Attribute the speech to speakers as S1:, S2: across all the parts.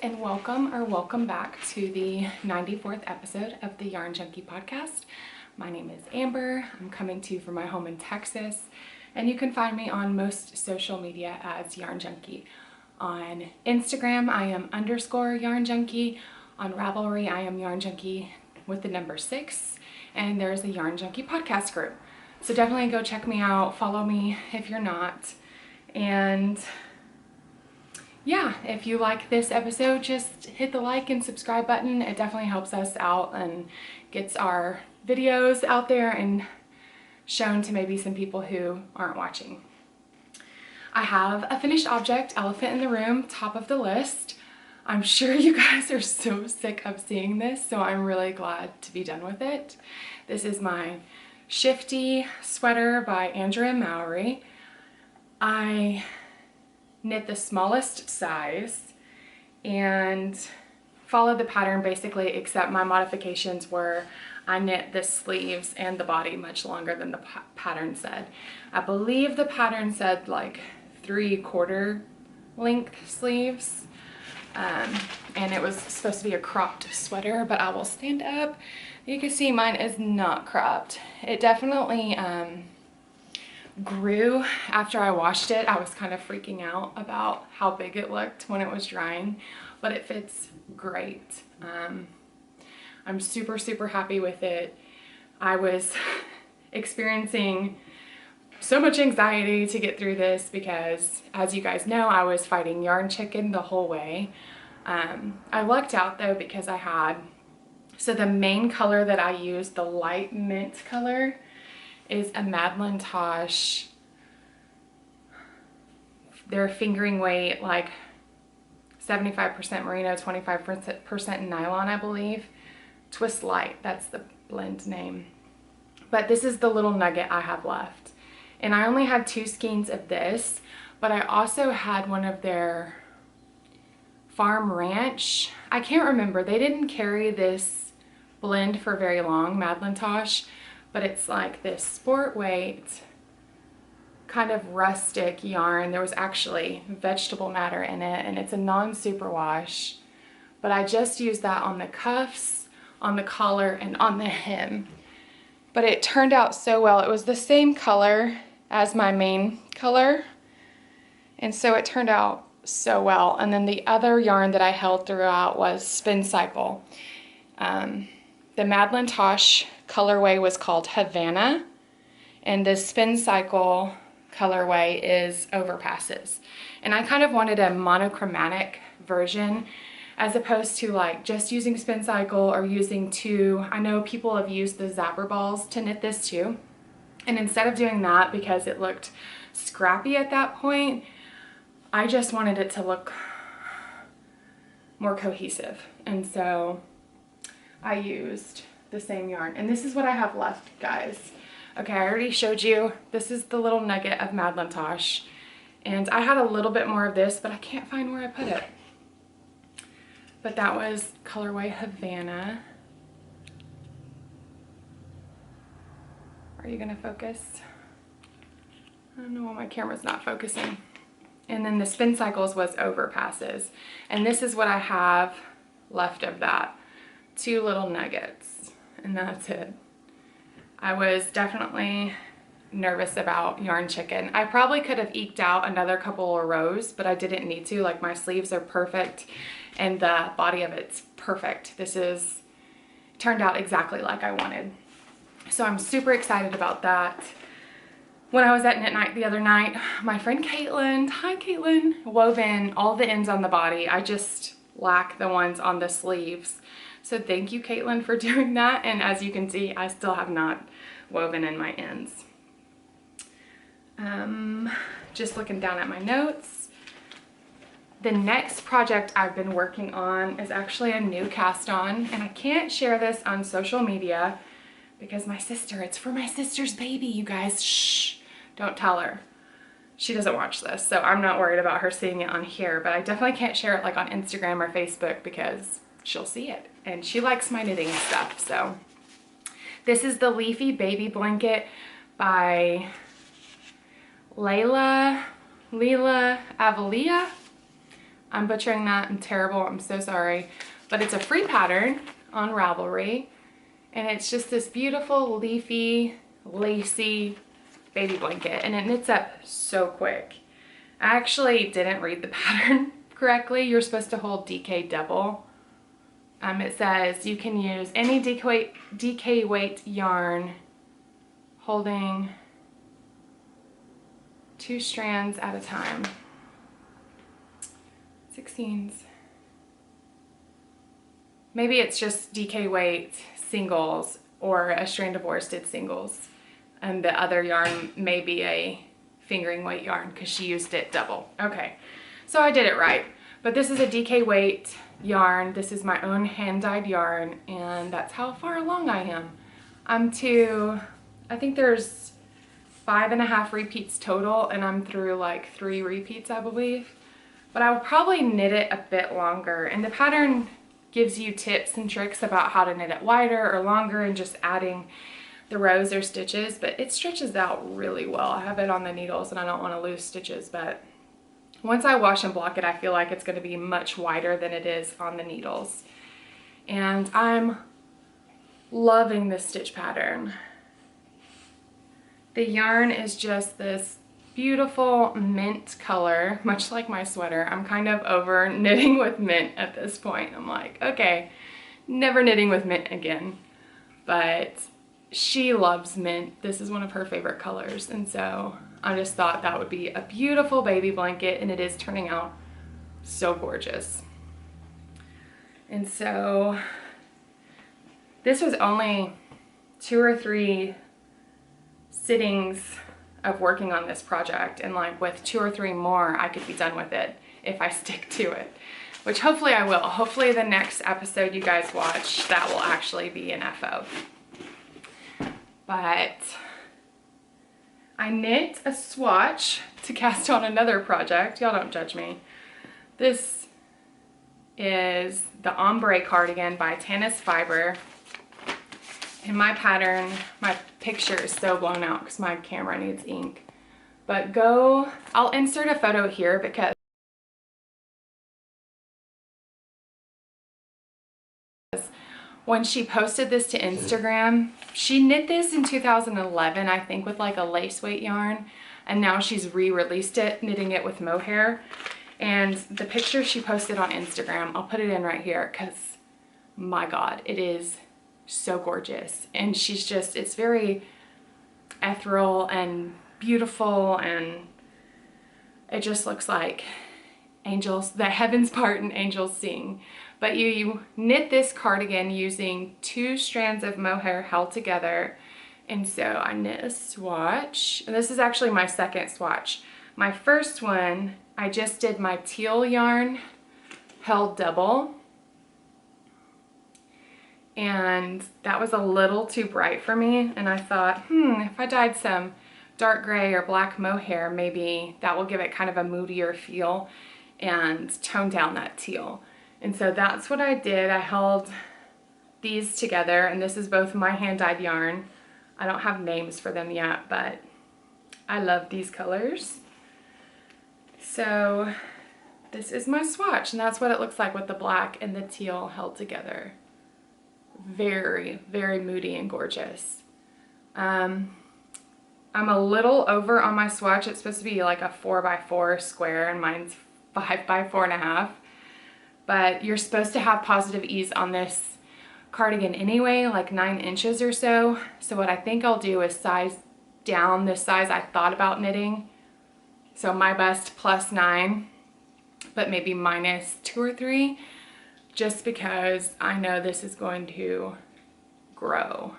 S1: and welcome back to the 94th episode of the Yarn Junkie podcast. My name is Amber. I'm coming to you from my home in Texas, and you can find me on most social media as Yarn Junkie. On Instagram, I am _Yarn Junkie. On Ravelry, I am Yarn Junkie with the number 6, and there's a Yarn Junkie podcast group. So definitely go check me out, follow me if you're not, and yeah, if you like this episode, just hit the like and subscribe button. It definitely helps us out and gets our videos out there and shown to maybe some people who aren't watching. I have a finished object, elephant in the room, top of the list. I'm sure you guys are so sick of seeing this, so I'm really glad to be done with it. This is my Shifty sweater by Andrea and Mowry. I knit the smallest size and followed the pattern basically, except my modifications were I knit the sleeves and the body much longer than the pattern said. I believe the pattern said like 3/4 length sleeves, and it was supposed to be a cropped sweater, but I will stand up. You can see mine is not cropped. It definitely grew after I washed it. I was kind of freaking out about how big it looked when it was drying, but it fits great. I'm super happy with it. I was experiencing so much anxiety to get through this because, as you guys know, I was fighting yarn chicken the whole way. I lucked out though because I had, so the main color that I used, the light mint color, is a Madeline Tosh. They're fingering weight like 75% merino, 25% nylon, I believe. Twist Light, that's the blend name. But this is the little nugget I have left. And I only had 2 skeins of this, but I also had one of their Farm Ranch. I can't remember. They didn't carry this blend for very long, Madeline Tosh. But it's like this sport weight, kind of rustic yarn. There was actually vegetable matter in it, and it's a non-superwash. But I just used that on the cuffs, on the collar, and on the hem. But it turned out so well. It was the same color as my main color, and so it turned out so well. And then the other yarn that I held throughout was Spin Cycle. The Madeline Tosh colorway was called Havana, and the Spin Cycle colorway is Overpasses. And I kind of wanted a monochromatic version as opposed to like just using Spin Cycle or using 2. I know people have used the Zapper balls to knit this too. And instead of doing that, because it looked scrappy at that point, I just wanted it to look more cohesive. And so I used the same yarn, and this is what I have left, guys. Okay, I already showed you. This is the little nugget of Madeline Tosh, and I had a little bit more of this, but I can't find where I put it. But that was colorway Havana. Are you gonna focus? I don't know why my camera's not focusing. And then the Spin Cycles was Overpasses, and this is what I have left of that. 2 little nuggets, and that's it. I was definitely nervous about yarn chicken. I probably could have eked out another couple of rows, but I didn't need to. Like, my sleeves are perfect and the body of it's perfect. This is turned out exactly like I wanted. So I'm super excited about that. When I was at knit night the other night, my friend Katelyn, hi Katelyn, wove in all the ends on the body. I just lack the ones on the sleeves. So thank you, Katelyn, for doing that. And as you can see, I still have not woven in my ends. Just looking down at my notes. The next project I've been working on is actually a new cast on, and I can't share this on social media because my sister, it's for my sister's baby, you guys. Shh, don't tell her. She doesn't watch this, so I'm not worried about her seeing it on here, but I definitely can't share it like on Instagram or Facebook because she'll see it, and she likes my knitting stuff. So this is the Leafy baby blanket by Leila Avalia. I'm butchering that. I'm terrible. I'm so sorry. But it's a free pattern on Ravelry. And it's just this beautiful, leafy, lacy baby blanket. And it knits up so quick. I actually didn't read the pattern correctly. You're supposed to hold DK double. It says you can use any DK weight yarn holding 2 strands at a time. 16s. Maybe it's just DK weight singles or a strand of worsted singles. And the other yarn may be a fingering weight yarn because she used it double. Okay, so I did it right. But this is a DK weight yarn. This is my own hand-dyed yarn, and that's how far along I am. I'm to, I think there's 5.5 repeats total, and I'm through like 3 repeats, I believe. But I will probably knit it a bit longer, and the pattern gives you tips and tricks about how to knit it wider or longer and just adding the rows or stitches, but it stretches out really well. I have it on the needles and I don't want to lose stitches, but once I wash and block it, I feel like it's going to be much wider than it is on the needles. And I'm loving this stitch pattern. The yarn is just this beautiful mint color, much like my sweater. I'm kind of over knitting with mint at this point. I'm like, okay, never knitting with mint again. But she loves mint. This is one of her favorite colors, and so I just thought that would be a beautiful baby blanket, and it is turning out so gorgeous. And so this was only 2 or 3 sittings of working on this project, and like with 2 or 3 more I could be done with it if I stick to it, which hopefully I will. Hopefully the next episode you guys watch, that will actually be an FO. But I knit a swatch to cast on another project. Y'all don't judge me. This is the Ombre Cardigan by Tanis Fiber. And my pattern, my picture is so blown out because my camera needs ink. But I'll insert a photo here because when she posted this to Instagram, she knit this in 2011, I think, with like a lace weight yarn. And now she's re-released it, knitting it with mohair. And the picture she posted on Instagram, I'll put it in right here because, my God, it is so gorgeous. And she's just, it's very ethereal and beautiful, and it just looks like angels, the heavens part and angels sing. But you knit this cardigan using 2 strands of mohair held together. And so I knit a swatch, and this is actually my second swatch. My first one, I just did my teal yarn held double, and that was a little too bright for me, and I thought, if I dyed some dark gray or black mohair, maybe that will give it kind of a moodier feel and tone down that teal. And so that's what I did. I held these together, and this is both my hand-dyed yarn. I don't have names for them yet, but I love these colors. So this is my swatch, and that's what it looks like with the black and the teal held together. Very, very moody and gorgeous. I'm a little over on my swatch. It's supposed to be like a 4x4 square, and mine's 5x4.5. But you're supposed to have positive ease on this cardigan anyway, like 9 inches or so. So what I think I'll do is size down the size I thought about knitting. So my bust +9, but maybe -2 or 3, just because I know this is going to grow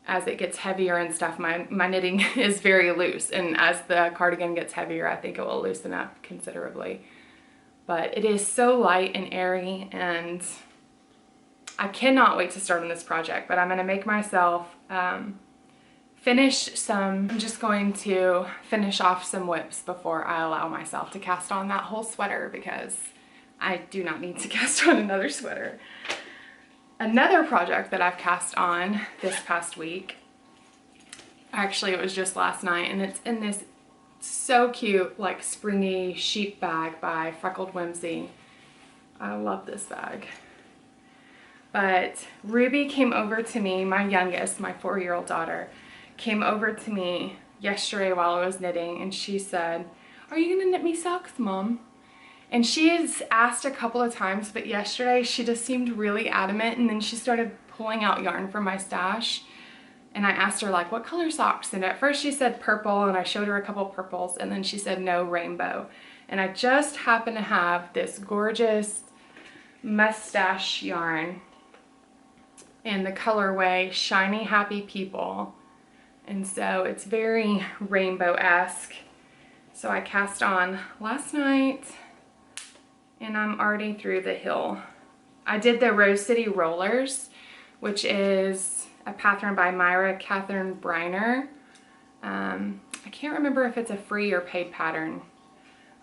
S1: as it gets heavier and stuff. My knitting is very loose, and as the cardigan gets heavier, I think it will loosen up considerably. But it is so light and airy, and I cannot wait to start on this project. But I'm going to make myself I'm just going to finish off some whips before I allow myself to cast on that whole sweater, because I do not need to cast on another sweater. Another project that I've cast on this past week, actually it was just last night, and it's in this So cute, like springy sheep bag by Freckled Whimsy. I love this bag. But Ruby came over to me, my youngest, my 4-year-old daughter, came over to me yesterday while I was knitting, and she said, "Are you gonna knit me socks, Mom?" And she has asked a couple of times, but yesterday she just seemed really adamant, and then she started pulling out yarn from my stash. And I asked her, like, what color socks? And at first she said purple, and I showed her a couple purples, and then she said no, rainbow. And I just happen to have this gorgeous mustache yarn in the colorway Shiny Happy People. And so it's very rainbow-esque. So I cast on last night, and I'm already through the hill. I did the Rose City Rollers, which is a pattern by Katelyn Briner. I can't remember if it's a free or paid pattern,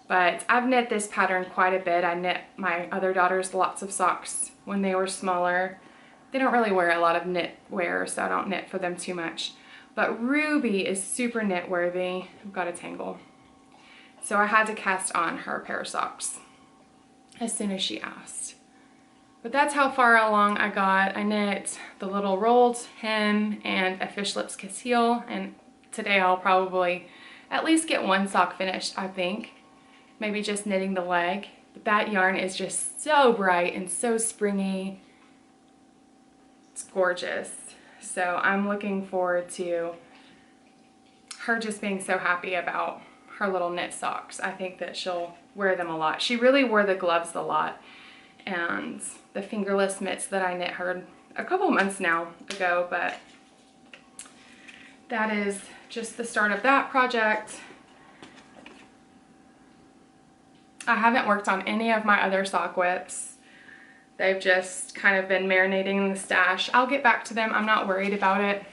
S1: but I've knit this pattern quite a bit. I knit my other daughters lots of socks when they were smaller. They don't really wear a lot of knit wear, so I don't knit for them too much. But Ruby is super knit worthy. I've got a tangle. So I had to cast on her pair of socks as soon as she asked. But that's how far along I got. I knit the little rolled hem and a Fish Lips Kiss heel, and today I'll probably at least get one sock finished, I think. Maybe just knitting the leg. But that yarn is just so bright and so springy. It's gorgeous. So I'm looking forward to her just being so happy about her little knit socks. I think that she'll wear them a lot. She really wore the gloves a lot, and the fingerless mitts that I knit her a couple months now ago, but that is just the start of that project. I haven't worked on any of my other sock whips. They've just kind of been marinating in the stash. I'll get back to them. I'm not worried about it.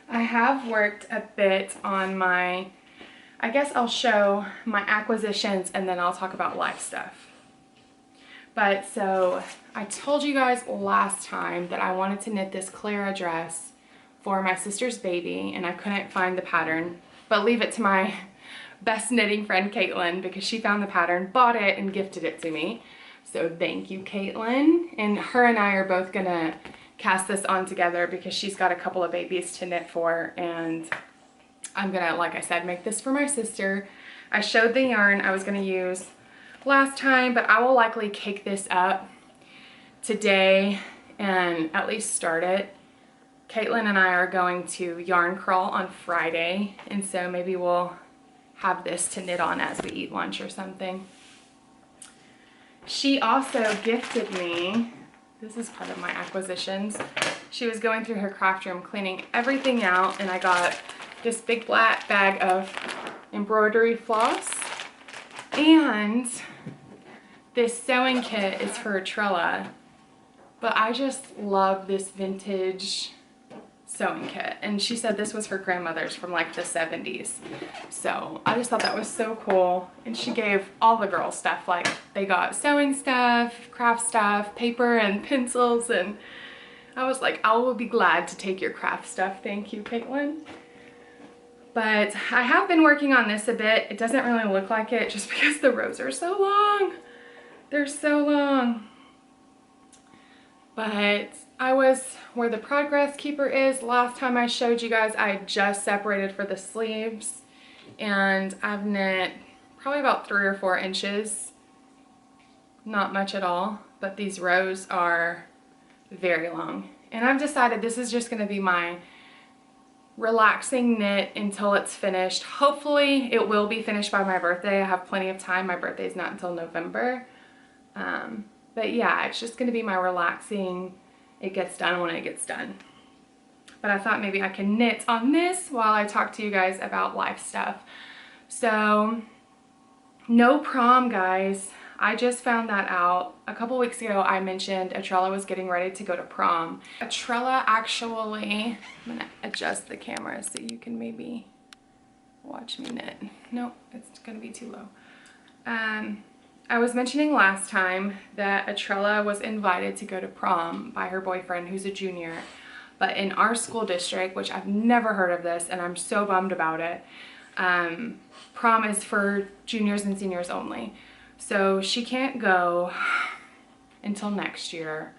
S1: I have worked a bit on my, I guess I'll show my acquisitions and then I'll talk about life stuff. But so I told you guys last time that I wanted to knit this Clara dress for my sister's baby, and I couldn't find the pattern, but leave it to my best knitting friend Katelyn, because she found the pattern, bought it, and gifted it to me. So thank you, Katelyn. And her and I are both gonna cast this on together because she's got a couple of babies to knit for, and I'm gonna, like I said, make this for my sister. I showed the yarn I was gonna use last time, but I will likely cake this up today and at least start it. Katelyn and I are going to yarn crawl on Friday, and so maybe we'll have this to knit on as we eat lunch or something. She also gifted me, this is part of my acquisitions, she was going through her craft room cleaning everything out, and I got this big black bag of embroidery floss, and this sewing kit is for Trella, but I just love this vintage sewing kit, and she said this was her grandmother's from like the 70s, so I just thought that was so cool. And she gave all the girls stuff, like they got sewing stuff, craft stuff, paper and pencils, and I was like, I will be glad to take your craft stuff, thank you, Katelyn. But I have been working on this a bit. It doesn't really look like it just because the rows are so long. They're so long. But I was where the progress keeper is. Last time I showed you guys, I had just separated for the sleeves, and I've knit probably about 3 or 4 inches. Not much at all, but these rows are very long. And I've decided this is just gonna be my relaxing knit until it's finished. Hopefully it will be finished by my birthday. I have plenty of time. My birthday is not until November. But yeah, it's just gonna be my relaxing, it gets done when it gets done. But I thought maybe I can knit on this while I talk to you guys about life stuff. So, no prom, guys. I just found that out. A couple weeks ago, I mentioned Atrella was getting ready to go to prom. Atrella actually, I'm gonna adjust the camera so you can maybe watch me knit. Nope, it's gonna be too low. I was mentioning last time that Atrella was invited to go to prom by her boyfriend, who's a junior. But in our school district, which I've never heard of this, and I'm so bummed about it, prom is for juniors and seniors only. So she can't go until next year,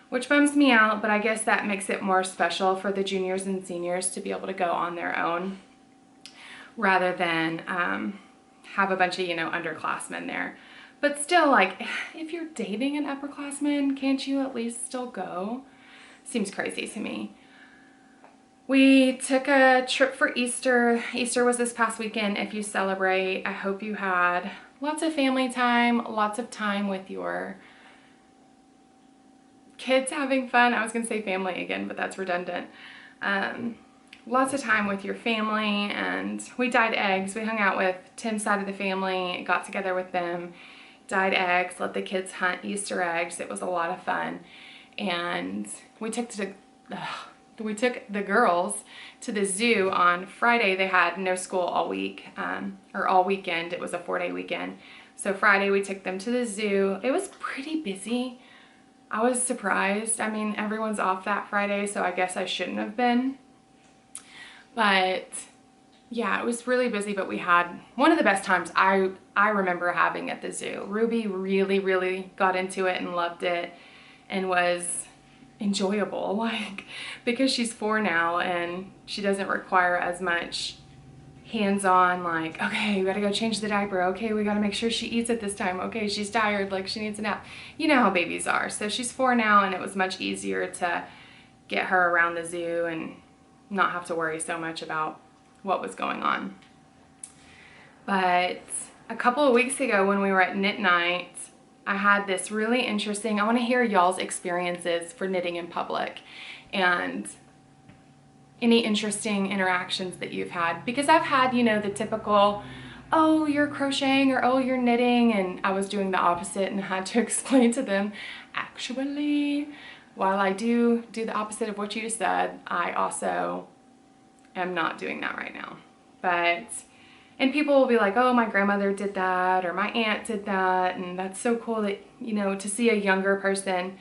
S1: which bums me out, but I guess that makes it more special for the juniors and seniors to be able to go on their own rather than have a bunch of, you know, underclassmen there. But still, like, if you're dating an upperclassman, can't you at least still go? Seems crazy to me. We took a trip for Easter. Easter was this past weekend. If you celebrate, I hope you had lots of family time, lots of time with your kids having fun. I was gonna say family again, but that's redundant. Lots of time with your family, and we dyed eggs. We hung out with Tim's side of the family, got together with them, dyed eggs, let the kids hunt Easter eggs. It was a lot of fun. And we took the girls to the zoo on Friday. They had no school all week, or all weekend. It was a 4-day weekend. So Friday we took them to the zoo. It was pretty busy. I was surprised. I mean, everyone's off that Friday, so I guess I shouldn't have been. But yeah, it was really busy, but we had one of the best times I remember having at the zoo. Ruby really got into it and loved it and was enjoyable, like, because she's 4 now and she doesn't require as much hands-on, like, okay, we gotta go change the diaper, okay, we gotta make sure she eats at this time, okay, she's tired, like she needs a nap. You know how babies are. So she's 4 now, and it was much easier to get her around the zoo and not have to worry so much about what was going on. But a couple of weeks ago when we were at knit night, I had this really interesting, I want to hear y'all's experiences for knitting in public and any interesting interactions that you've had, because I've had, you know, the typical, oh, you're crocheting, or oh, you're knitting, and I was doing the opposite and had to explain to them, actually, while I do the opposite of what you just said, I also am not doing that right now. But, and people will be like, oh, my grandmother did that, or my aunt did that, and that's so cool that, you know, to see a younger person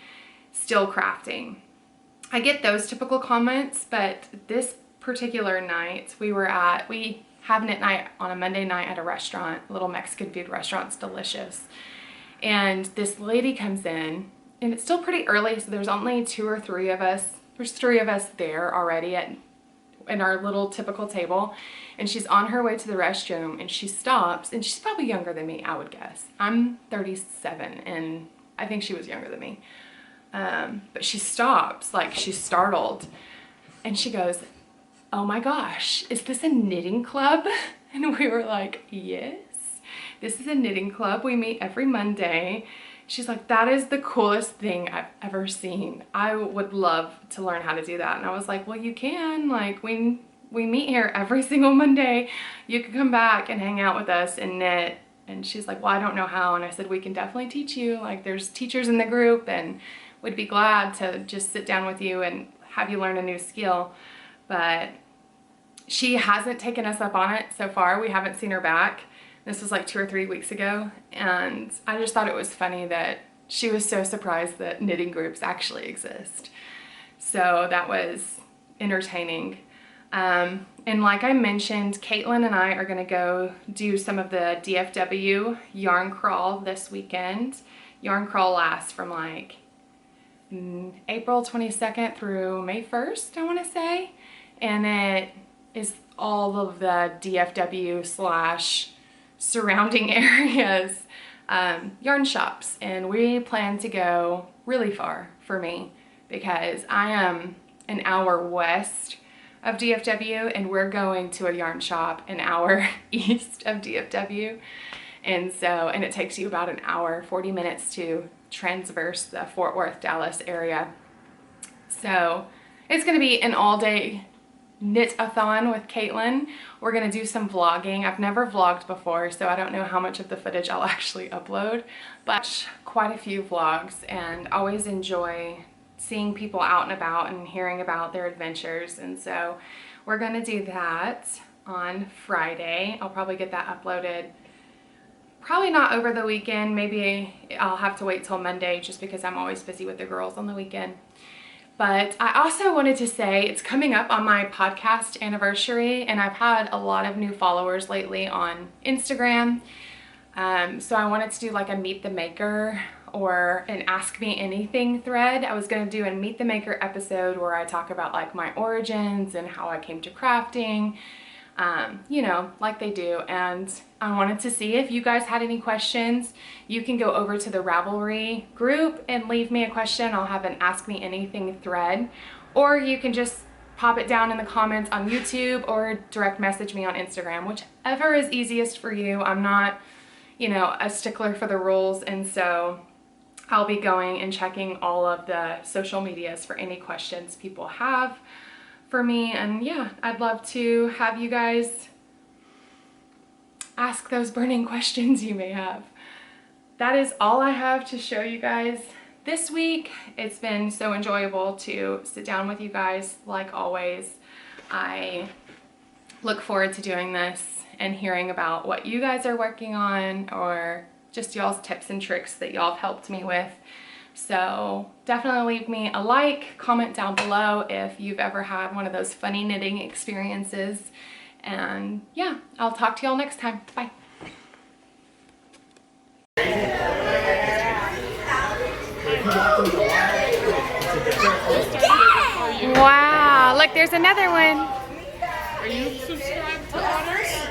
S1: still crafting. I get those typical comments, but this particular night we have knit night on a Monday night at a restaurant, a little Mexican food restaurant. It's delicious. And this lady comes in, and it's still pretty early, so there's only 2 or 3 of us. There's 3 of us there already in our little typical table, and she's on her way to the restroom, and she stops, and she's probably younger than me, I would guess. I'm 37, and I think she was younger than me. But she stops, like she's startled, and she goes, oh my gosh, is this a knitting club? And we were like, yes, this is a knitting club. We meet every Monday. She's like, that is the coolest thing I've ever seen. I would love to learn how to do that. And I was like, well, you can, like, we meet here every single Monday. You can come back and hang out with us and knit. And she's like, well, I don't know how. And I said, we can definitely teach you. Like, there's teachers in the group, and would be glad to just sit down with you and have you learn a new skill. But she hasn't taken us up on it so far. We haven't seen her back. This was like 2 or 3 weeks ago, and I just thought it was funny that she was so surprised that knitting groups actually exist. So that was entertaining. And like I mentioned, Katelyn and I are gonna go do some of the DFW yarn crawl this weekend. Yarn crawl lasts from like April 22nd through May 1st, I wanna say. And it is all of the DFW / surrounding areas yarn shops, and we plan to go really far for me because I am an hour west of DFW, and we're going to a yarn shop an hour east of DFW, and it takes you about an hour 40 minutes to transverse the Fort Worth, Dallas area. So it's going to be an all-day knit-a-thon with Katelyn. We're gonna do some vlogging. I've never vlogged before, so I don't know how much of the footage I'll actually upload, but quite a few vlogs, and always enjoy seeing people out and about and hearing about their adventures. And so we're gonna do that on Friday. I'll probably get that uploaded, probably not over the weekend. Maybe I'll have to wait till Monday just because I'm always busy with the girls on the weekend. But I also wanted to say it's coming up on my podcast anniversary, and I've had a lot of new followers lately on Instagram. So I wanted to do like a Meet the Maker or an Ask Me Anything thread. I was going to do a Meet the Maker episode where I talk about like my origins and how I came to crafting, you know, like they do. And I wanted to see if you guys had any questions. You can go over to the Ravelry group and leave me a question. I'll have an Ask Me Anything thread, or you can just pop it down in the comments on YouTube or direct message me on Instagram, whichever is easiest for you. I'm not, you know, a stickler for the rules, and so I'll be going and checking all of the social medias for any questions people have for me. And yeah, I'd love to have you guys ask those burning questions you may have. That is all I have to show you guys this week. It's been so enjoyable to sit down with you guys, like always. I look forward to doing this and hearing about what you guys are working on, or just y'all's tips and tricks that y'all have helped me with. So definitely leave me a like, comment down below if you've ever had one of those funny knitting experiences. And yeah, I'll talk to y'all next time. Bye. Wow, look, there's another one.
S2: Are you subscribed to others?